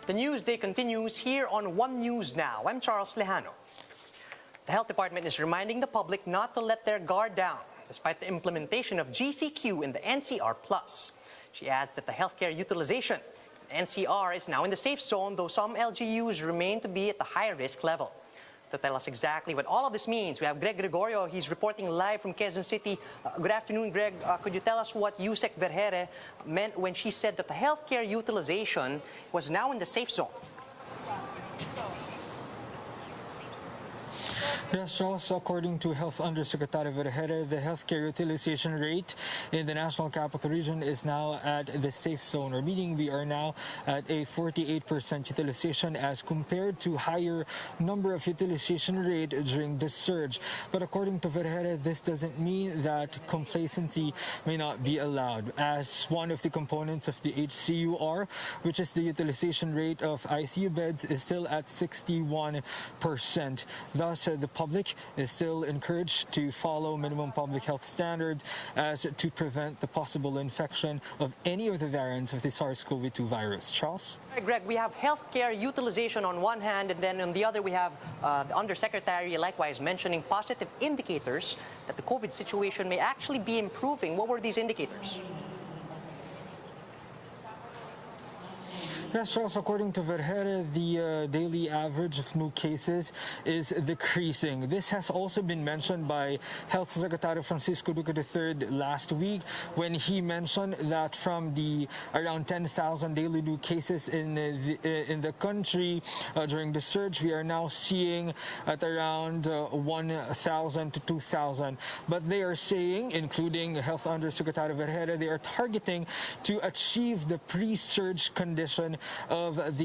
The Newsday continues here on One News Now. I'm Charles Lejano. The Health Department is reminding the public not to let their guard down, despite the implementation of GCQ in the NCR+. She adds that the healthcare utilization in NCR is now in the safe zone, though some LGUs remain to be at the high-risk level. To tell us exactly what all of this means, we have Greg Gregorio. He's reporting live from Quezon City. Good afternoon, Greg. Could you tell us what Yusek Vergeire meant when she said that the healthcare utilization was now in the safe zone? Yes, Charles, according to Health Undersecretary Vergeire, the healthcare utilization rate in the National Capital Region is now at the safe zone, or meaning we are now at a 48% utilization as compared to higher number of utilization rate during the surge. But according to Vergeire, this doesn't mean that complacency may not be allowed, as one of the components of the HCUR, which is the utilization rate of ICU beds, is still at 61%. Thus, the public is still encouraged to follow minimum public health standards as to prevent the possible infection of any of the variants of the SARS-CoV-2 virus. Charles? Right, Greg, we have healthcare utilization on one hand, and then on the other we have the Undersecretary likewise mentioning positive indicators that the COVID situation may actually be improving. What were these indicators? Yes, Charles, according to Vergeire, the daily average of new cases is decreasing. This has also been mentioned by Health Secretary Francisco Duque III last week, when he mentioned that from the around 10,000 daily new cases in the country during the surge, we are now seeing at around 1,000 to 2,000. But they are saying, including Health Undersecretary Vergeire, they are targeting to achieve the pre-surge condition of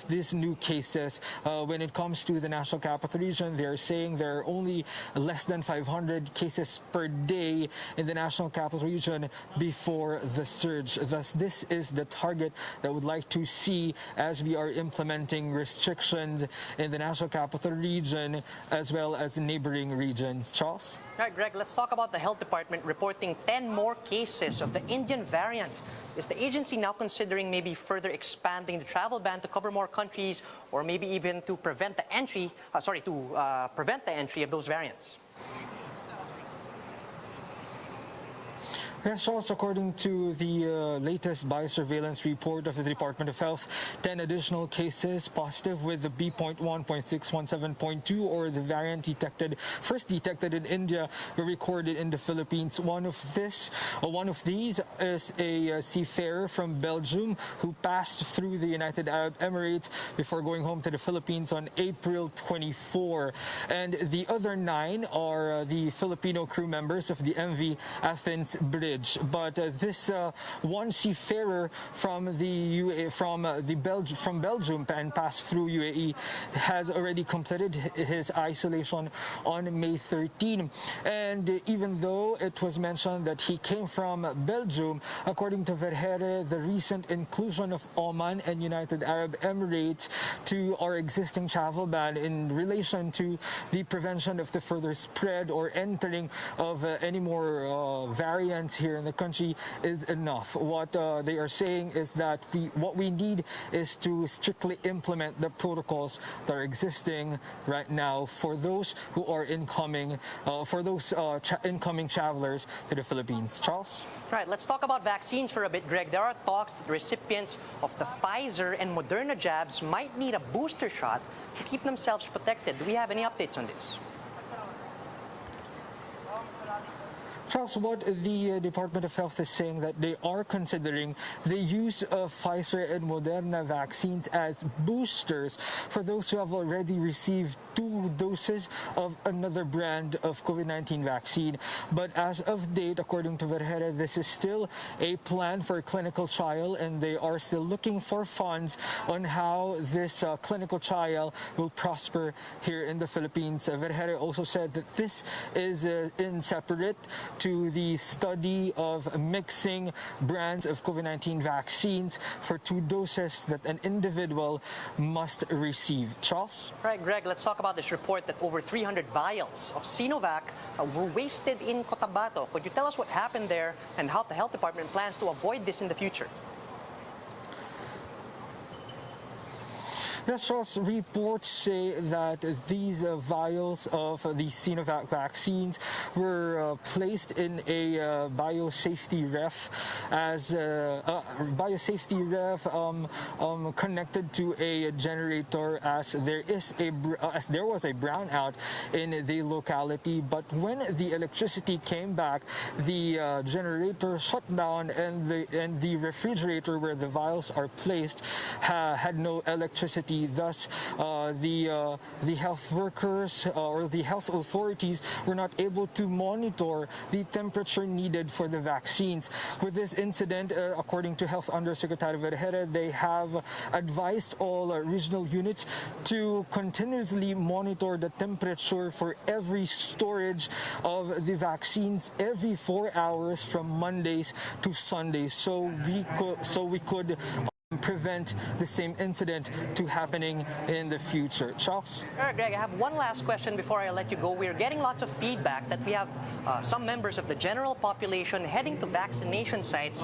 these new cases. When it comes to the National Capital Region, they are saying there are only less than 500 cases per day in the National Capital Region before the surge. Thus, this is the target that we'd like to see as we are implementing restrictions in the National Capital Region as well as neighboring regions. Charles? All right, Greg, let's talk about the Health Department reporting 10 more cases of the Indian variant. Is the agency now considering maybe further expanding the travel ban to cover more countries, or maybe even to prevent the entry, prevent the entry of those variants? Yes, Charles, according to the latest biosurveillance report of the Department of Health, 10 additional cases positive with the B.1.617.2, or the variant first detected in India, were recorded in the Philippines. One of these is a seafarer from Belgium who passed through the United Arab Emirates before going home to the Philippines on April 24. And the other 9 are the Filipino crew members of the MV Athens Bridge. But this one seafarer from Belgium and passed through UAE has already completed his isolation on May 13. And even though it was mentioned that he came from Belgium, according to Vergeire, the recent inclusion of Oman and United Arab Emirates to our existing travel ban in relation to the prevention of the further spread or entering of any more variants here in the country is enough. What they are saying is that what we need is to strictly implement the protocols that are existing right now for those who are incoming, incoming travelers to the Philippines. Charles? Right, let's talk about vaccines for a bit, Greg. There are talks that recipients of the Pfizer and Moderna jabs might need a booster shot to keep themselves protected. Do we have any updates on this? Charles, what the Department of Health is saying that they are considering the use of Pfizer and Moderna vaccines as boosters for those who have already received 2 doses of another brand of COVID-19 vaccine. But as of date, according to Vergeire, this is still a plan for a clinical trial, and they are still looking for funds on how this clinical trial will prosper here in the Philippines. Vergeire also said that this is in separate to the study of mixing brands of COVID-19 vaccines for 2 doses that an individual must receive. Charles? Right, Greg, let's talk about this report that over 300 vials of Sinovac were wasted in Cotabato. Could you tell us what happened there and how the health department plans to avoid this in the future? Yes, Charles, reports say that these vials of the Sinovac vaccines were placed in a biosafety ref connected to a generator as there was a brownout in the locality. But when the electricity came back, the generator shut down, and the refrigerator where the vials are placed had no electricity. Thus, the health workers or the health authorities were not able to monitor the temperature needed for the vaccines. With this incident, according to Health Undersecretary Vergere, they have advised all regional units to continuously monitor the temperature for every storage of the vaccines every 4 hours from Mondays to Sundays, so we could prevent the same incident to happening in the future. Charles? All right, Greg, I have one last question before I let you go. We're getting lots of feedback that we have some members of the general population heading to vaccination sites.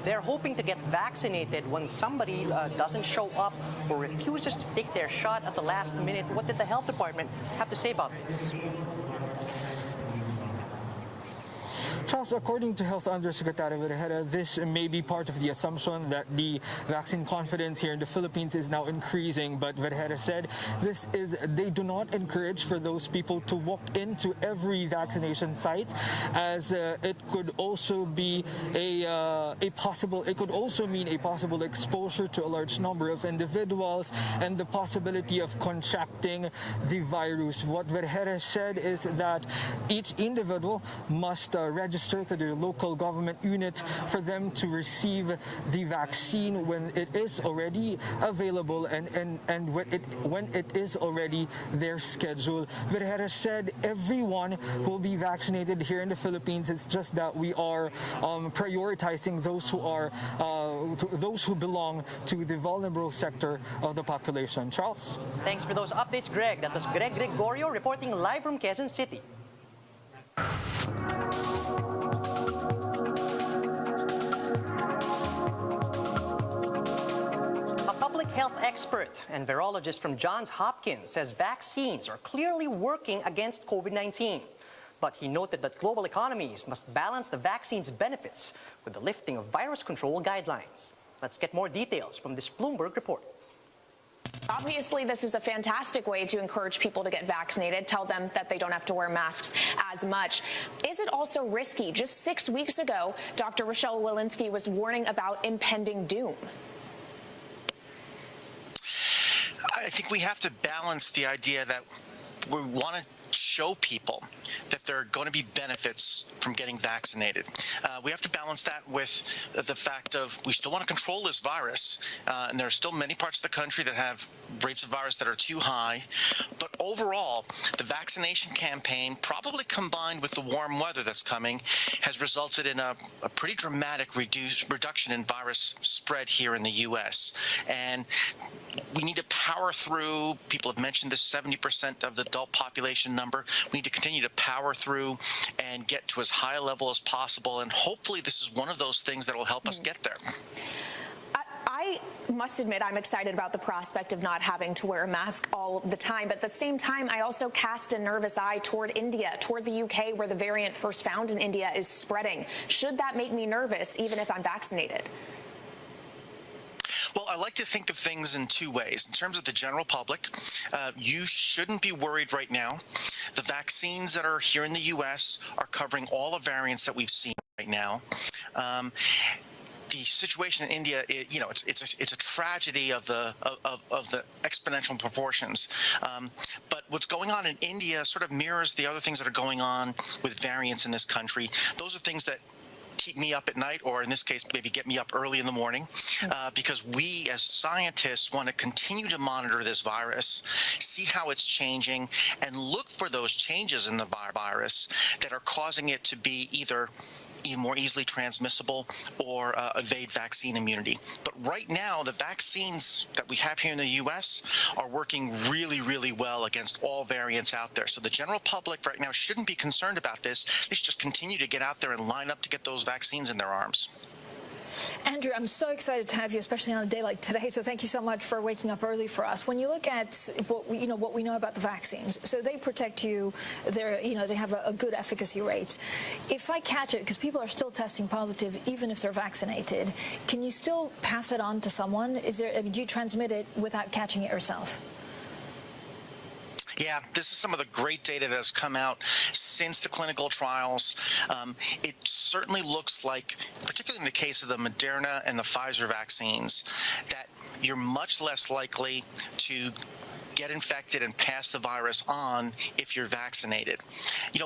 They're hoping to get vaccinated when somebody doesn't show up or refuses to take their shot at the last minute. What did the health department have to say about this? Charles, according to Health Undersecretary Vergere, this may be part of the assumption that the vaccine confidence here in the Philippines is now increasing. But Vergere said they do not encourage for those people to walk into every vaccination site, as it could also be it could also mean a possible exposure to a large number of individuals and the possibility of contracting the virus. What Vergere said is that each individual must register to their local government unit for them to receive the vaccine when it is already available and when it is already their schedule. Vergere said everyone will be vaccinated here in the Philippines. It's just that we are prioritizing those who belong to the vulnerable sector of the population. Charles? Thanks for those updates, Greg. That was Greg Gregorio reporting live from Quezon City. Health expert and virologist from Johns Hopkins says vaccines are clearly working against COVID-19. But he noted that global economies must balance the vaccine's benefits with the lifting of virus control guidelines. Let's get more details from this Bloomberg report. Obviously, this is a fantastic way to encourage people to get vaccinated, tell them that they don't have to wear masks as much. Is it also risky? Just 6 weeks ago, Dr. Rochelle Walensky was warning about impending doom. I think we have to balance the idea that we want to show people that there are going to be benefits from getting vaccinated. We have to balance that with the fact of we still want to control this virus, and there are still many parts of the country that have rates of virus that are too high. But overall, the vaccination campaign, probably combined with the warm weather that's coming, has resulted in a pretty dramatic reduction in virus spread here in the U.S. And we need to power through. People have mentioned this 70% of the adult population number. We need to continue to power through and get to as high a level as possible. And hopefully this is one of those things that will help us get there. I must admit I'm excited about the prospect of not having to wear a mask all the time. But at the same time, I also cast a nervous eye toward India, toward the UK, where the variant first found in India is spreading. Should that make me nervous, even if I'm vaccinated? Well, I like to think of things in two ways. In terms of the general public, you shouldn't be worried right now. The vaccines that are here in the U.S. are covering all the variants that we've seen right now. The situation in India, it's a tragedy of the exponential proportions. But what's going on in India sort of mirrors the other things that are going on with variants in this country. Those are things that keep me up at night, or in this case, maybe get me up early in the morning, because we as scientists want to continue to monitor this virus, see how it's changing, and look for those changes in the virus that are causing it to be either more easily transmissible or evade vaccine immunity. But right now, the vaccines that we have here in the U.S. are working really, really well against all variants out there. So the general public right now shouldn't be concerned about this. They should just continue to get out there and line up to get those vaccines in their arms. Andrew, I'm so excited to have you, especially on a day like today. So thank you so much for waking up early for us. When you look at what we know about the vaccines, so they protect you. They have a good efficacy rate. If I catch it, because people are still testing positive even if they're vaccinated, can you still pass it on to someone? Do you transmit it without catching it yourself? Yeah, this is some of the great data that has come out since the clinical trials. It certainly looks like, particularly in the case of the Moderna and the Pfizer vaccines, that you're much less likely to get infected and pass the virus on if you're vaccinated.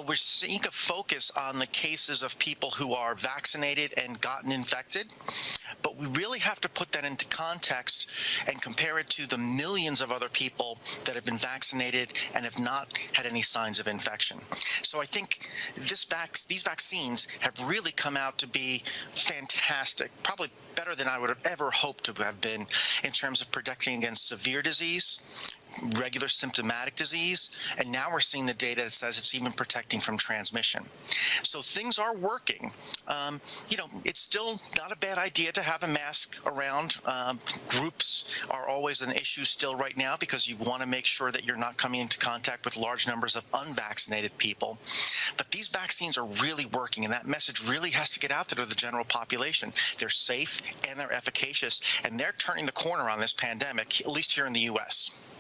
We're seeing a focus on the cases of people who are vaccinated and gotten infected, but we really have to put that into context and compare it to the millions of other people that have been vaccinated and have not had any signs of infection. So I think these vaccines have really come out to be fantastic, probably better than I would have ever hoped to have been in terms of protecting against severe disease, regular symptomatic disease, and now we're seeing the data that says it's even protecting from transmission. So things are working. It's still not a bad idea to have a mask around. Groups are always an issue still right now because you want to make sure that you're not coming into contact with large numbers of unvaccinated people. But these vaccines are really working, and that message really has to get out there to the general population. They're safe and they're efficacious, and they're turning the corner on this pandemic, at least here in the U.S.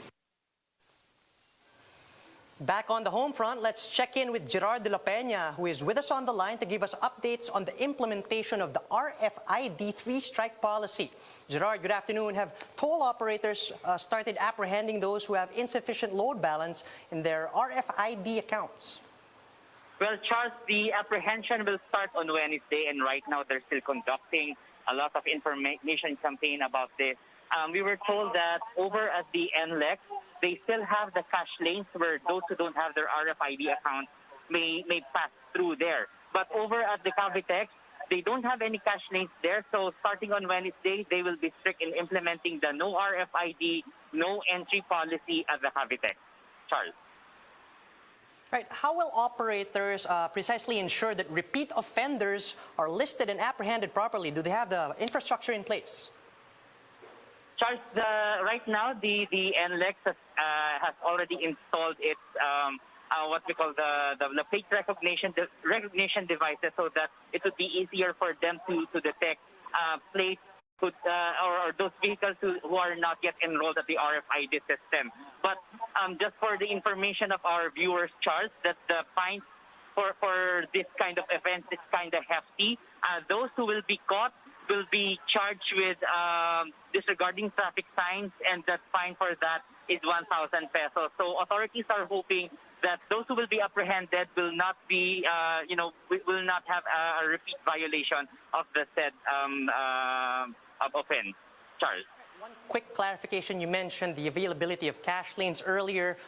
Back on the home front, let's check in with Gerard de la Peña, who is with us on the line to give us updates on the implementation of the RFID three-strike policy. Gerard, good afternoon. Have toll operators started apprehending those who have insufficient load balance in their RFID accounts? Well, Charles, the apprehension will start on Wednesday, and right now they're still conducting a lot of information campaign about this. We were told that over at the NLEX, they still have the cash lanes where those who don't have their RFID account may pass through there. But over at the Cavitex, they don't have any cash lanes there. So starting on Wednesday, they will be strict in implementing the no RFID, no entry policy at the Cavitex. Charles. Right. How will operators precisely ensure that repeat offenders are listed and apprehended properly? Do they have the infrastructure in place? Charles, right now the NLEX has already installed its what we call the plate recognition devices, so that it would be easier for them to detect plates or those vehicles who are not yet enrolled at the RFID system. But just for the information of our viewers, Charles, that the fines for this kind of events is kind of hefty. Those who will be caught will be charged with disregarding traffic signs, and the fine for that is 1,000 pesos. So authorities are hoping that those who will be apprehended will not be, will not have a repeat violation of the said offense. Charles. One quick clarification. You mentioned the availability of cash lanes earlier.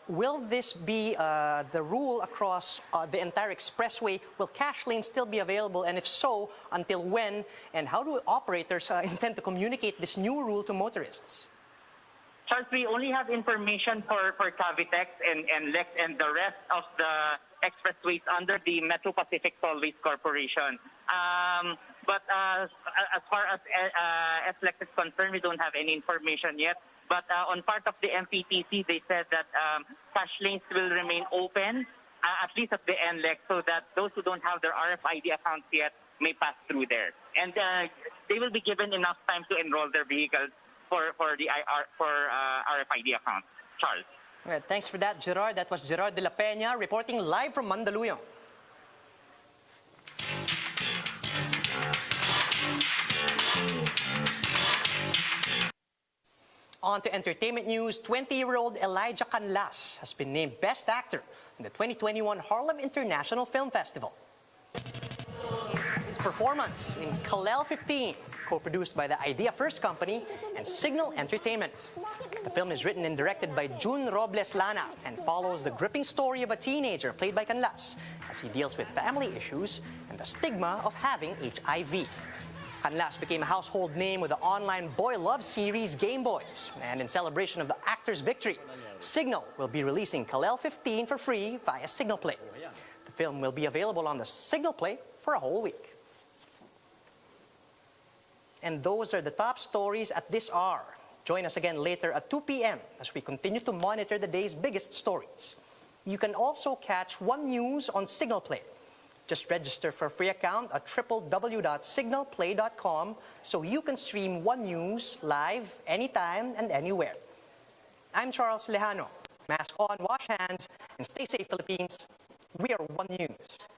Will this be the rule across the entire expressway? Will cash lanes still be available? And if so, until when? And how do operators intend to communicate this new rule to motorists? Charles, we only have information for Cavitex and Lex and the rest of the expressways under the Metro Pacific Tollways Corporation. But as far as SLEX is concerned, we don't have any information yet. But on part of the MPTC, they said that cash lanes will remain open, at least at the NLEX, so that those who don't have their RFID accounts yet may pass through there. And they will be given enough time to enroll their vehicles for RFID accounts. Charles. All right, thanks for that, Gerard. That was Gerard de la Peña reporting live from Mandaluyong. On to entertainment news. 20-year-old Elijah Canlas has been named Best Actor in the 2021 Harlem International Film Festival. His performance in Kalel 15, co-produced by the Idea First Company and Signal Entertainment. The film is written and directed by June Robles Lana and follows the gripping story of a teenager played by Canlas as he deals with family issues and the stigma of having HIV. Canlas became a household name with the online boy love series Game Boys. And in celebration of the actor's victory, Signal will be releasing Kalel 15 for free via Signal Play. The film will be available on the Signal Play for a whole week. And those are the top stories at this hour. Join us again later at 2 p.m. as we continue to monitor the day's biggest stories. You can also catch One News on Signal Play. Just register for a free account at www.signalplay.com so you can stream One News live anytime and anywhere. I'm Charles Lejano. Mask on, wash hands, and stay safe, Philippines. We are One News.